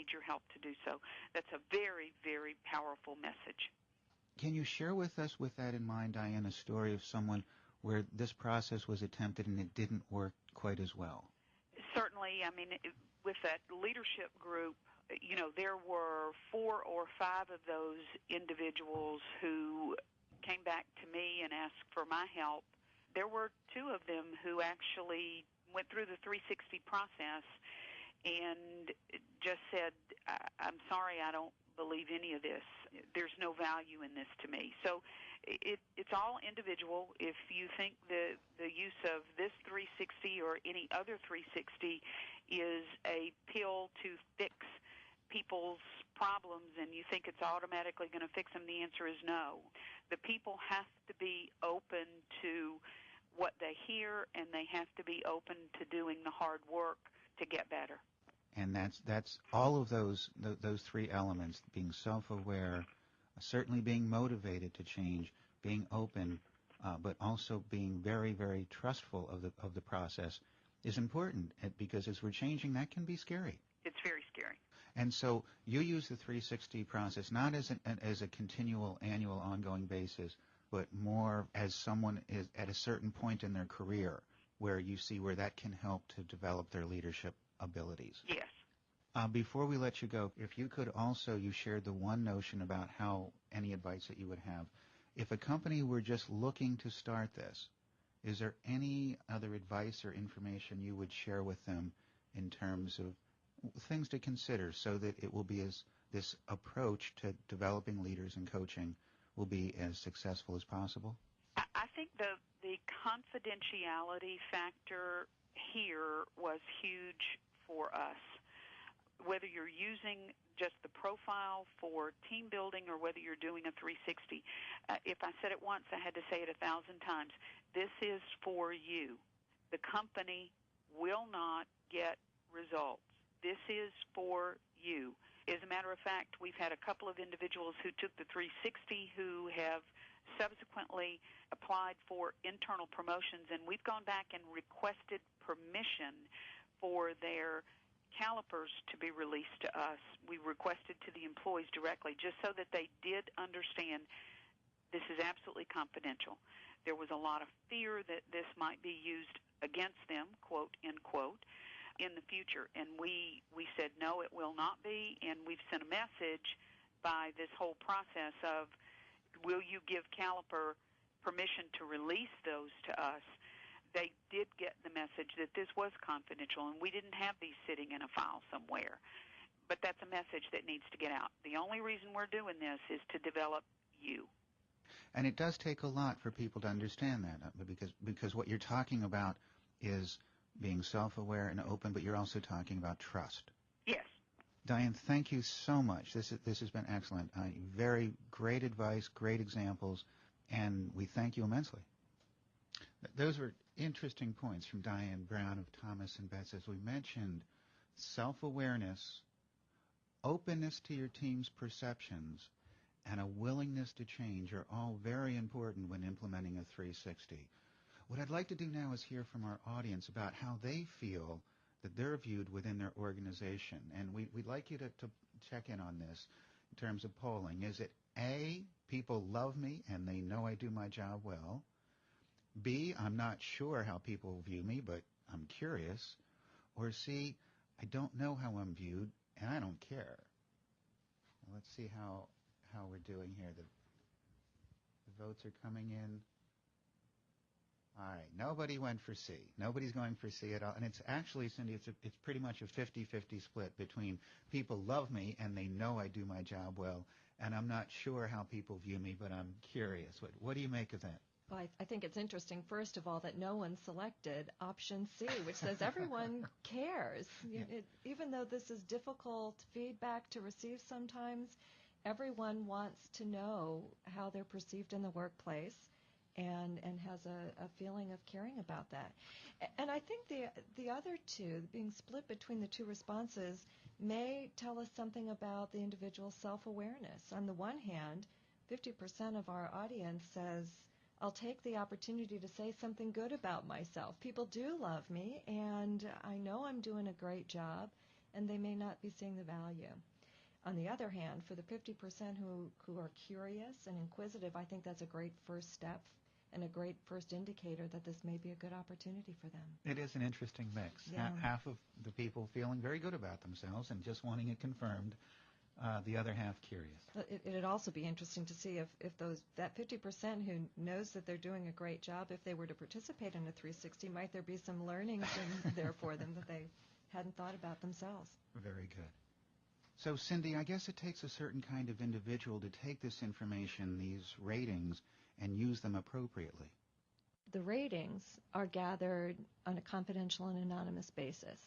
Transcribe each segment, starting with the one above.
need your help to do so. That's a very, very powerful message. Can you share with us, with that in mind, Diane, a story of someone where this process was attempted and it didn't work quite as well? Certainly. I mean, with that leadership group, there were 4 or 5 of those individuals who came back to me and asked for my help. There were 2 of them who actually went through the 360 process and just said, I'm sorry, I don't believe any of this. There's no value in this to me. So it's all individual. If you think the use of this 360 or any other 360 is a pill to fix people's problems and you think it's automatically going to fix them, the answer is no. The people have to be open to what they hear, and they have to be open to doing the hard work to get better. And that's all of those 3 elements: being self-aware, certainly being motivated to change, being open, but also being very, very trustful of the process is important, because as we're changing, that can be scary. It's very scary. And so you use the 360 process not as a continual, annual, ongoing basis, but more as someone is at a certain point in their career where you see where that can help to develop their leadership abilities. Yes. Before we let you go, if you could also, you shared the one notion about how any advice that you would have. If a company were just looking to start this, is there any other advice or information you would share with them in terms of things to consider so that it will be this approach to developing leaders and coaching will be as successful as possible? I think the confidentiality factor here was huge for us. Whether you're using just the profile for team building or whether you're doing a 360, if I said it once, I had to say it 1,000 times. This is for you. The company will not get results. This is for you. As a matter of fact, we've had a couple of individuals who took the 360 who have subsequently applied for internal promotions, and we've gone back and requested permission for their calipers to be released to us. We requested to the employees directly just so that they did understand this is absolutely confidential. There was a lot of fear that this might be used against them, quote, end quote, in the future. And we said, no, it will not be, and we've sent a message by this whole process of, will you give Caliper permission to release those to us? They did get the message that this was confidential, and we didn't have these sitting in a file somewhere. But that's a message that needs to get out. The only reason we're doing this is to develop you. And it does take a lot for people to understand that, because what you're talking about is being self-aware and open, but you're also talking about trust. Yes. Diane, thank you so much. This has been excellent. Very great advice, great examples, and we thank you immensely. Those were interesting points from Diane Brown of Thomas & Betts. As we mentioned, self-awareness, openness to your team's perceptions, and a willingness to change are all very important when implementing a 360. What I'd like to do now is hear from our audience about how they feel that they're viewed within their organization. And we'd like you to check in on this in terms of polling. Is it A, people love me and they know I do my job well? B, I'm not sure how people view me, but I'm curious? Or C, I don't know how I'm viewed and I don't care? Well, let's see how we're doing here. The votes are coming in. All right, nobody went for C. Nobody's going for C at all. And it's actually, Cindy, it's pretty much a 50-50 split between people love me and they know I do my job well, and I'm not sure how people view me, but I'm curious. What do you make of that? Well, I think it's interesting, first of all, that no one selected option C, which says everyone cares. Yeah. Even though this is difficult feedback to receive sometimes, everyone wants to know how they're perceived in the workplace and has a feeling of caring about that. And I think the other two, being split between the two responses, may tell us something about the individual's self-awareness. On the one hand, 50% of our audience says, I'll take the opportunity to say something good about myself. People do love me, and I know I'm doing a great job, and they may not be seeing the value. On the other hand, for the 50% who are curious and inquisitive, I think that's a great first step and a great first indicator that this may be a good opportunity for them. It is an interesting mix. Yeah. Half of the people feeling very good about themselves and just wanting it confirmed, the other half curious. It'd also be interesting to see if that 50% who knows that they're doing a great job, if they were to participate in a 360, might there be some learnings in there for them that they hadn't thought about themselves? Very good. So, Cindy, I guess it takes a certain kind of individual to take this information, these ratings, and use them appropriately. The ratings are gathered on a confidential and anonymous basis.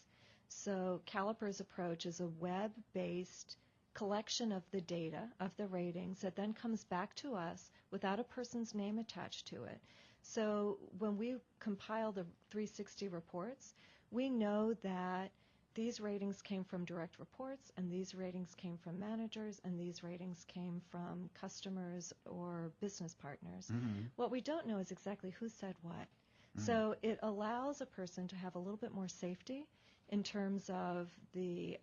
So Caliper's approach is a web-based collection of the data, of the ratings, that then comes back to us without a person's name attached to it. So when we compile the 360 reports, we know that these ratings came from direct reports, and these ratings came from managers, and these ratings came from customers or business partners. Mm-hmm. What we don't know is exactly who said what. Mm-hmm. So it allows a person to have a little bit more safety in terms of the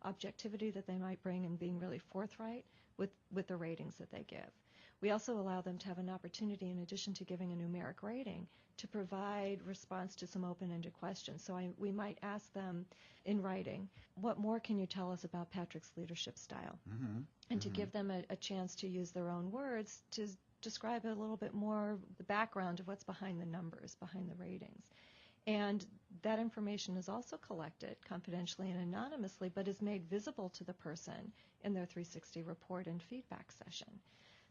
objectivity that they might bring and being really forthright with the ratings that they give. We also allow them to have an opportunity, in addition to giving a numeric rating, to provide response to some open-ended questions. So we might ask them in writing, what more can you tell us about Patrick's leadership style? Mm-hmm. And to give them a chance to use their own words to describe a little bit more the background of what's behind the numbers, behind the ratings. And that information is also collected confidentially and anonymously, but is made visible to the person in their 360 report and feedback session.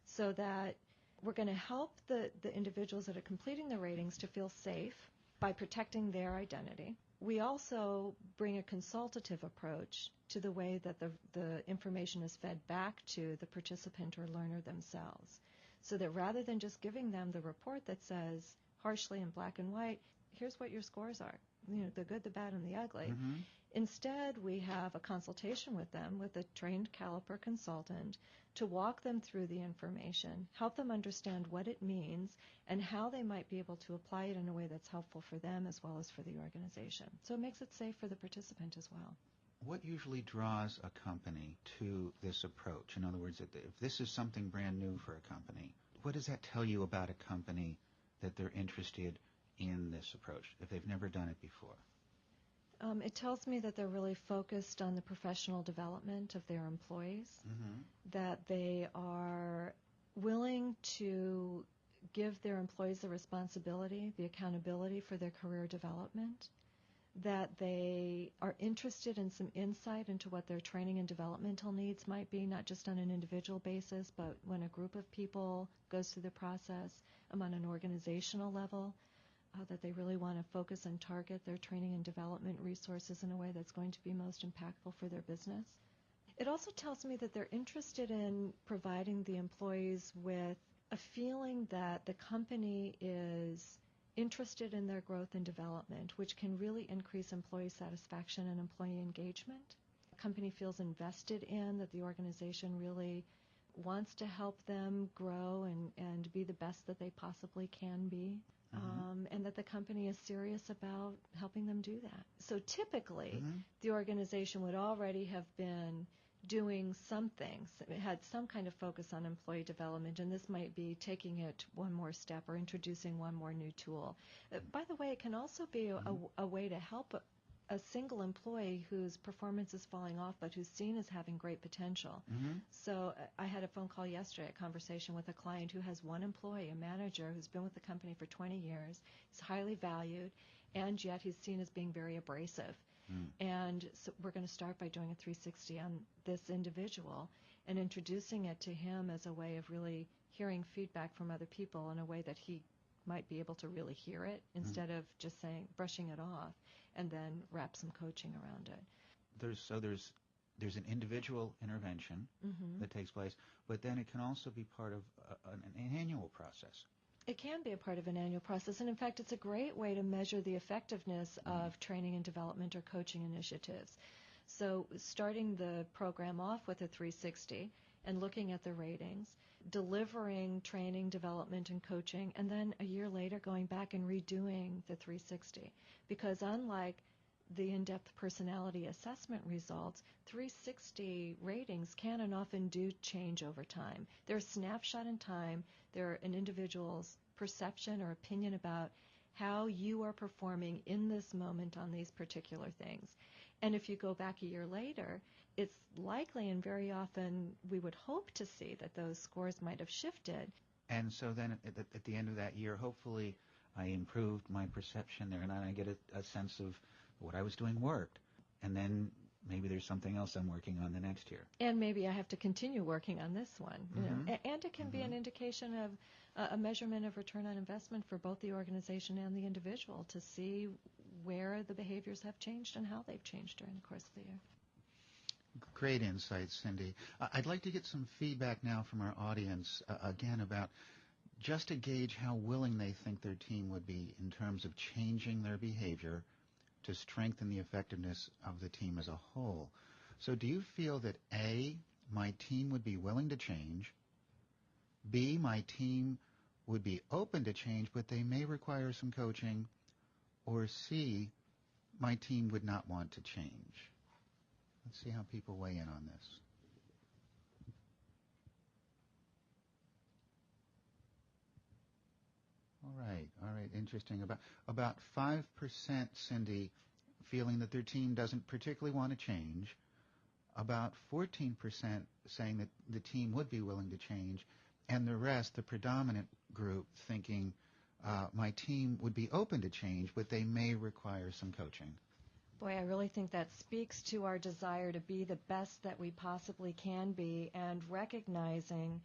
So that we're going to help the individuals that are completing the ratings to feel safe by protecting their identity. We also bring a consultative approach to the way that the information is fed back to the participant or learner themselves. So that rather than just giving them the report that says harshly in black and white, here's what your scores are, the good, the bad, and the ugly. Mm-hmm. Instead, we have a consultation with them with a trained Caliper consultant to walk them through the information, help them understand what it means, and how they might be able to apply it in a way that's helpful for them as well as for the organization. So it makes it safe for the participant as well. What usually draws a company to this approach? In other words, if this is something brand new for a company, what does that tell you about a company that they're interested in this approach, if they've never done it before? It tells me that they're really focused on the professional development of their employees, Mm-hmm. that they are willing to give their employees the responsibility, the accountability for their career development, that they are interested in some insight into what their training and developmental needs might be, not just on an individual basis, but when a group of people goes through the process, on an organizational level, that they really want to focus and target their training and development resources in a way that's going to be most impactful for their business. It also tells me that they're interested in providing the employees with a feeling that the company is interested in their growth and development, which can really increase employee satisfaction and employee engagement. The company feels invested in, that the organization really wants to help them grow and be the best that they possibly can be. And that the company is serious about helping them do that. So typically, the organization would already have been doing some things. It had some kind of focus on employee development, and this might be taking it one more step or introducing one more new tool. By the way, it can also be a way to help a single employee whose performance is falling off but who's seen as having great potential. Mm-hmm. So I had a phone call yesterday, a conversation with a client who has one employee, a manager, who's been with the company for 20 years. He's highly valued, and yet he's seen as being very abrasive. And so we're going to start by doing a 360 on this individual and introducing it to him as a way of really hearing feedback from other people in a way that he might be able to really hear it instead of just brushing it off, and then wrap some coaching around it. There's an individual intervention that takes place, but then it can also be part of an annual process. It can be a part of an annual process, and in fact, it's a great way to measure the effectiveness of training and development or coaching initiatives. So starting the program off with a 360 and looking at the ratings, delivering training, development, and coaching, and then a year later going back and redoing the 360. Because unlike the in-depth personality assessment results, 360 ratings can and often do change over time. They're a snapshot in time. They're an individual's perception or opinion about how you are performing in this moment on these particular things. And if you go back a year later, it's likely, and very often we would hope to see, that those scores might have shifted. And so then at the end of that year, hopefully I improved my perception there, and I get a sense of what I was doing worked. And then maybe there's something else I'm working on the next year. And maybe I have to continue working on this one. Mm-hmm. And it can be an indication of a measurement of return on investment for both the organization and the individual to see where the behaviors have changed and how they've changed during the course of the year. Great insights, Cindy. I'd like to get some feedback now from our audience, again, about just to gauge how willing they think their team would be in terms of changing their behavior to strengthen the effectiveness of the team as a whole. So do you feel that A, my team would be willing to change, B, my team would be open to change, but they may require some coaching, or C, my team would not want to change? Let's see how people weigh in on this. All right, interesting. About 5%, Cindy, feeling that their team doesn't particularly want to change. About 14% saying that the team would be willing to change, and the rest, the predominant group, thinking my team would be open to change, but they may require some coaching. Boy, I really think that speaks to our desire to be the best that we possibly can be, and recognizing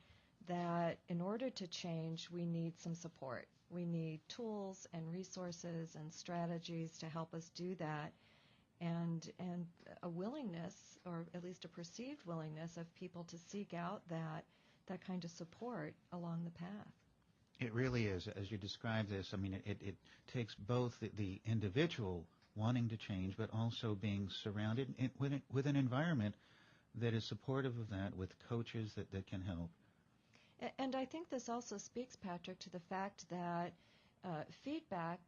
that in order to change, we need some support. We need tools and resources and strategies to help us do that, and a willingness, or at least a perceived willingness, of people to seek out that kind of support along the path. It really is. As you describe this, I mean, it takes both the individual wanting to change, but also being surrounded with an environment that is supportive of that, with coaches that can help. And I think this also speaks, Patrick, to the fact that feedback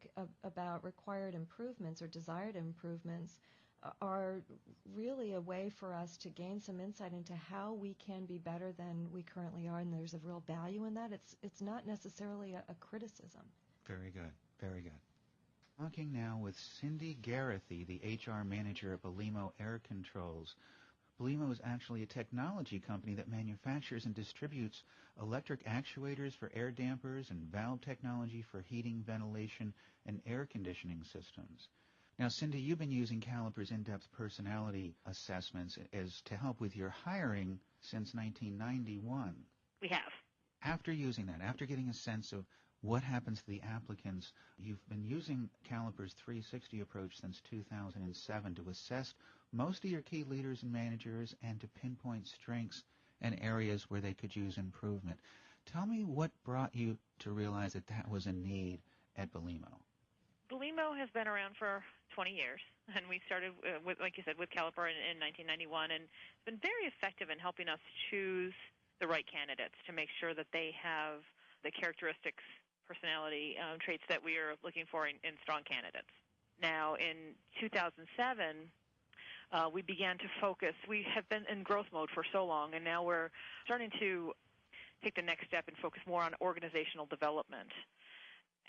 about required improvements or desired improvements are really a way for us to gain some insight into how we can be better than we currently are, and there's a real value in that. It's not necessarily a criticism. Very good, very good. Talking now with Cindy Garathy, the HR manager at Belimo Aircontrols. Belimo is actually a technology company that manufactures and distributes electric actuators for air dampers and valve technology for heating, ventilation, and air conditioning systems. Now, Cindy, you've been using Caliper's in-depth personality assessments as to help with your hiring since 1991. We have. After using that, after getting a sense of what happens to the applicants, you've been using Caliper's 360 approach since 2007 to assess most of your key leaders and managers and to pinpoint strengths and areas where they could use improvement. Tell me what brought you to realize that was a need at Belimo. Belimo has been around for 20 years, and we started, with, like you said, with Caliper in 1991, and it's been very effective in helping us choose the right candidates to make sure that they have the characteristics, personality traits that we are looking for in strong candidates. Now, in 2007, we began to focus. We have been in growth mode for so long, and now we're starting to take the next step and focus more on organizational development.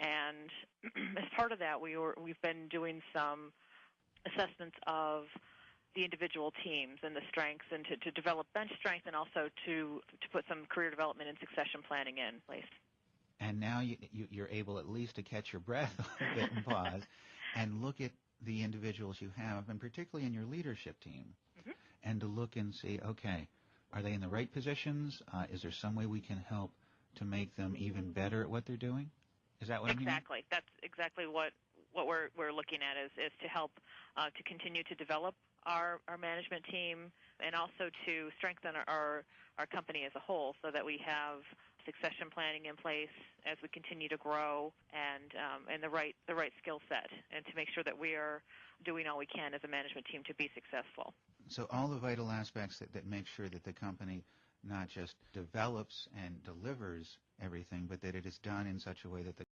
And as part of that, we've been doing some assessments of the individual teams and the strengths, and to develop bench strength, and also to put some career development and succession planning in place. And now you're able at least to catch your breath a little bit and pause and look at the individuals you have, and particularly in your leadership team, and to look and see, okay, are they in the right positions? Is there some way we can help to make them even better at what they're doing? Is that what I'm hearing? Exactly. That's exactly what we're looking at is to help to continue to develop our management team, and also to strengthen our company as a whole, so that we have succession planning in place as we continue to grow, and the right skill set, and to make sure that we are doing all we can as a management team to be successful. So all the vital aspects that make sure that the company not just develops and delivers everything, but that it is done in such a way that the